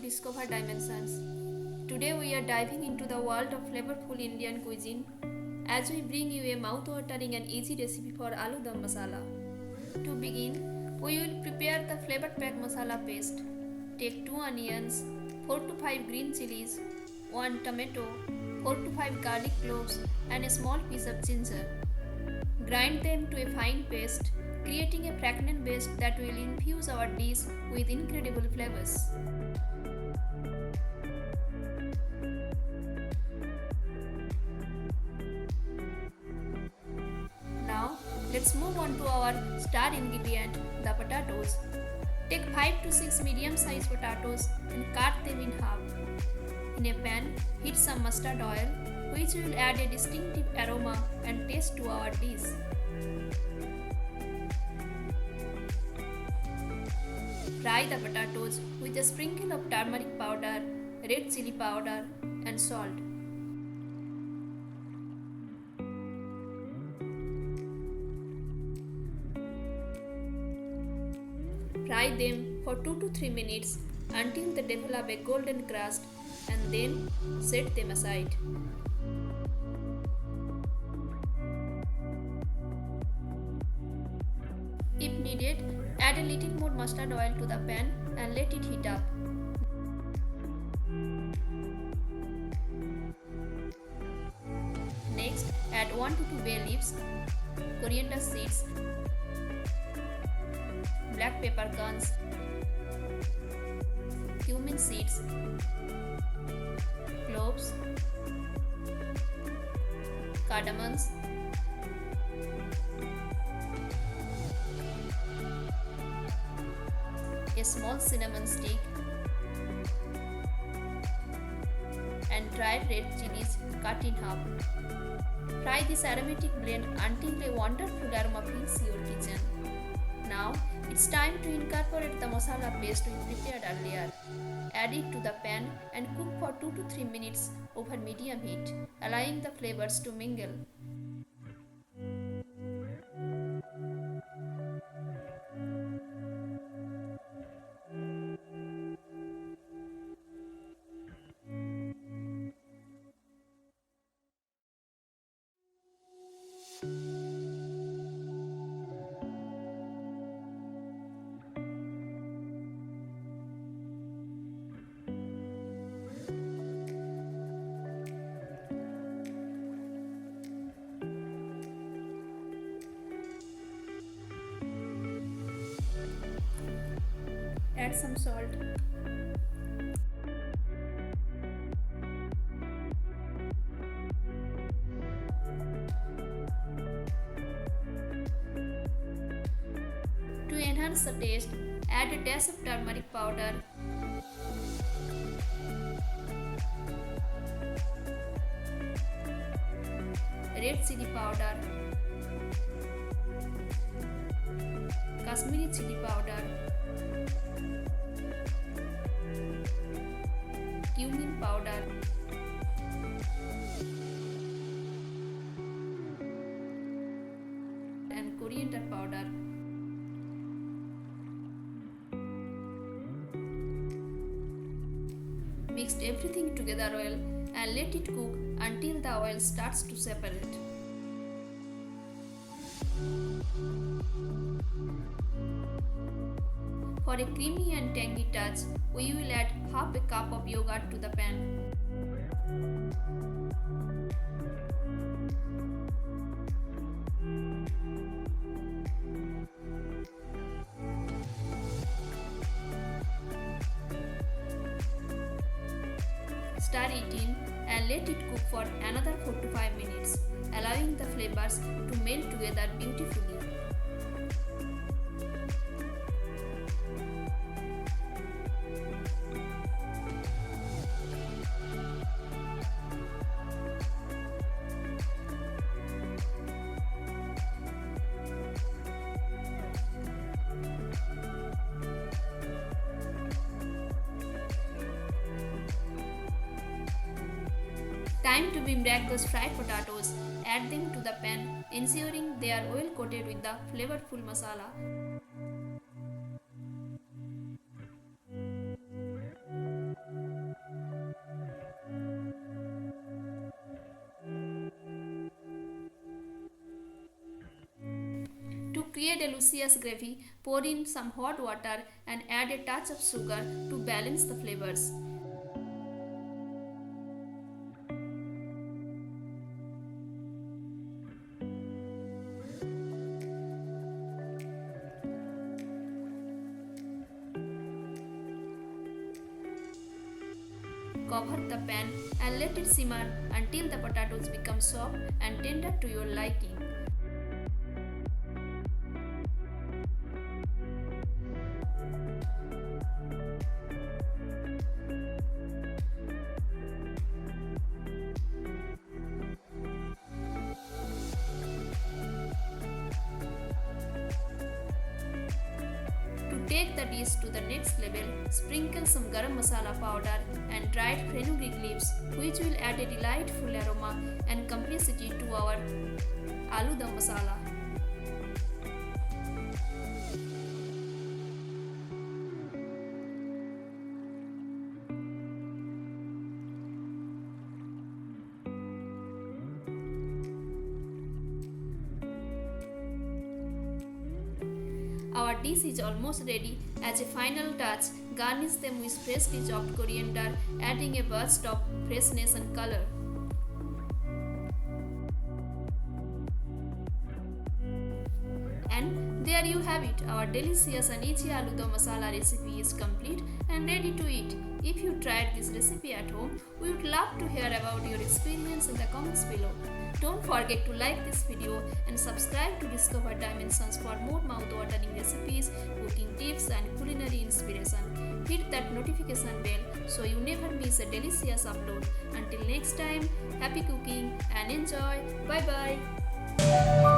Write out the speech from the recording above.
discover dimensions. Today we are diving into the world of flavorful Indian cuisine as we bring you a mouth-watering and easy recipe for Aloo Dum Masala. To begin, we will prepare the flavor pack masala paste. Take 2 onions, 4 to 5 green chilies, 1 tomato, 4 to 5 garlic cloves and a small piece of ginger. Grind them to a fine paste, creating a fragrant base that will infuse our dish with incredible flavors. Now, let's move on to our star ingredient, the potatoes. Take 5 to 6 medium-sized potatoes and cut them in half. In a pan, heat some mustard oil, which will add a distinctive aroma and taste to our dish. Fry the potatoes with a sprinkle of turmeric powder, red chili powder, and salt. Fry them for 2 to 3 minutes until they develop a golden crust and then set them aside. If needed, add a little more mustard oil to the pan and let it heat up. Next, add 1 to 2 bay leaves, coriander seeds, black peppercorns, cumin seeds, cloves, cardamoms, a small cinnamon stick, and dried red chilies cut in half. Fry this aromatic blend until a wonderful aroma fills your kitchen. Now, it's time to incorporate the masala paste we prepared earlier. Add it to the pan and cook for 2 to 3 minutes over medium heat, allowing the flavors to mingle. Add some salt. To enhance the taste, add a dash of turmeric powder, red chili powder, Kashmiri chili powder, cumin powder, and coriander powder. Mix everything together well and let it cook until the oil starts to separate. For a creamy and tangy touch, we will add half a cup of yogurt to the pan. Stir it in and let it cook for another 4 to 5 minutes, allowing the flavors to melt together beautifully. Time to beam back those fried potatoes. Add them to the pan, ensuring they are well coated with the flavorful masala. create a luscious gravy, pour in some hot water and add a touch of sugar to balance the flavors. Cover the pan and let it simmer until the potatoes become soft and tender to your liking. To take the dish to the next level, sprinkle some garam masala powder and dried fenugreek leaves, which will add a delightful aroma and complexity to our Aloo Dum Masala. Our dish is almost ready. As a final touch, garnish them with freshly chopped coriander, adding a burst of freshness and color. And there you have it, our delicious and easy Aloo Dum Masala recipe is complete and ready to eat. If you tried this recipe at home, we would love to hear about your experience in the comments below. Don't forget to like this video and subscribe to discover dimensions for more mouth-watering recipes, cooking tips and culinary inspiration. Hit that notification bell so you never miss a delicious upload. Until next time, happy cooking and enjoy. Bye bye.